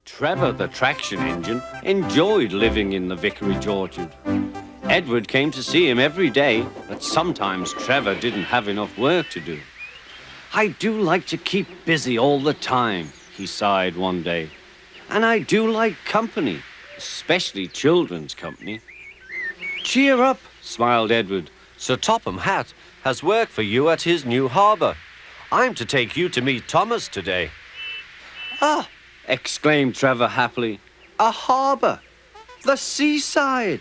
Trevor, the traction engine, enjoyed living in the vicarage orchard. Edward came to see him every day, but sometimes Trevor didn't have enough work to do. "I do like to keep busy all the time," he sighed one day. "And I do like company, especially children's company." "Cheer up," smiled Edward. "Sir Topham Hatt has work for you at his new harbour. I'm to take you to meet Thomas today." "Ah!" exclaimed Trevor happily. "A harbour! The seaside!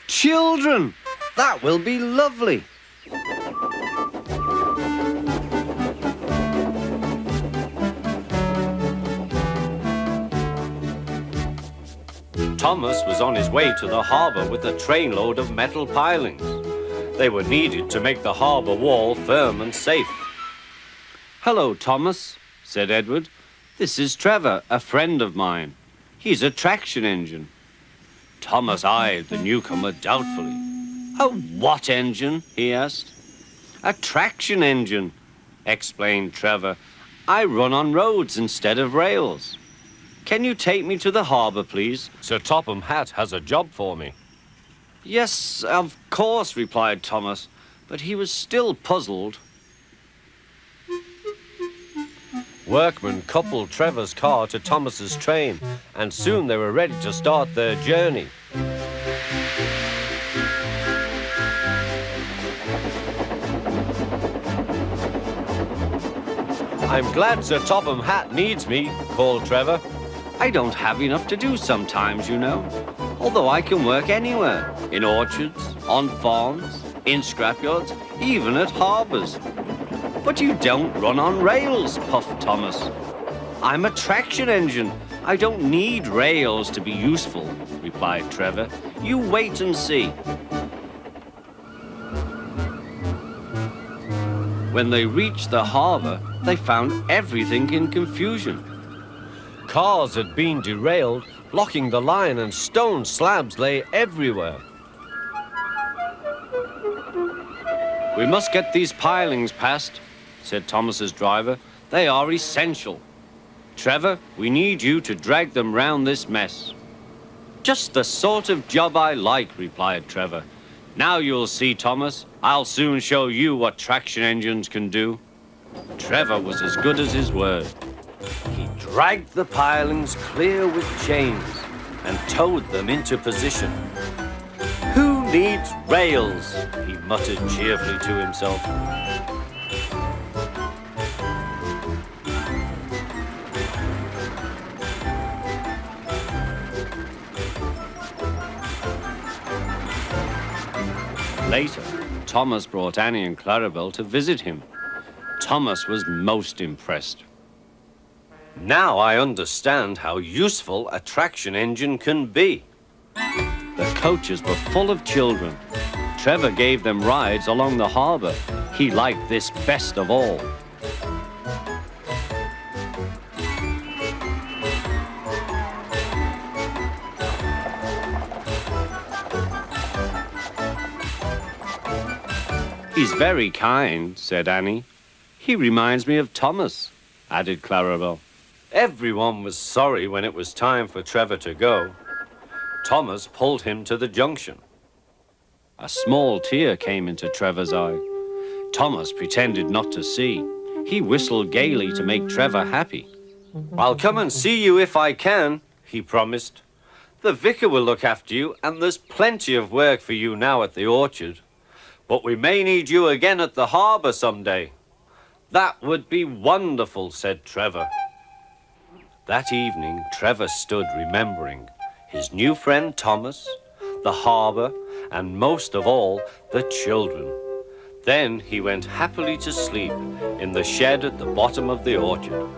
Children! That will be lovely!" Thomas was on his way to the harbour with a trainload of metal pilings. They were needed to make the harbour wall firm and safe. "Hello, Thomas," said Edward. "This is Trevor, a friend of mine. He's a traction engine." Thomas eyed the newcomer doubtfully. "A what engine?" he asked. "A traction engine," explained Trevor. "I run on roads instead of rails. Can you take me to the harbour, please? Sir Topham Hatt has a job for me." "Yes, of course," replied Thomas, but he was still puzzled. Workmen coupled Trevor's car to Thomas's train, and soon they were ready to start their journey. "I'm glad Sir Topham Hatt needs me," called Trevor. "I don't have enough to do sometimes, you know, although I can work anywhere, in orchards, on farms, in scrapyards, even at harbours." "But you don't run on rails," puffed Thomas. "I'm a traction engine. I don't need rails to be useful," replied Trevor. "You wait and see." When they reached the harbour, they found everything in confusion. Cars had been derailed, blocking the line, and stone slabs lay everywhere. "We must get these pilings past," said Thomas's driver. "They are essential. Trevor, we need you to drag them round this mess." "Just the sort of job I like," replied Trevor. "Now you'll see, Thomas. I'll soon show you what traction engines can do." Trevor was as good as his word. He dragged the pilings clear with chains and towed them into position. "Who needs rails?" he muttered cheerfully to himself. Later, Thomas brought Annie and Clarabel to visit him. Thomas was most impressed. "Now I understand how useful a traction engine can be." The coaches were full of children. Trevor gave them rides along the harbour. He liked this best of all. "He's very kind," said Annie. "He reminds me of Thomas," added Clarabel. Everyone was sorry when it was time for Trevor to go. Thomas pulled him to the junction. A small tear came into Trevor's eye. Thomas pretended not to see. He whistled gaily to make Trevor happy. "I'll come and see you if I can," he promised. "The vicar will look after you, and there's plenty of work for you now at the orchard. But we may need you again at the harbour someday." "That would be wonderful," said Trevor. That evening, Trevor stood remembering his new friend Thomas, the harbour, and most of all, the children. Then he went happily to sleep in the shed at the bottom of the orchard.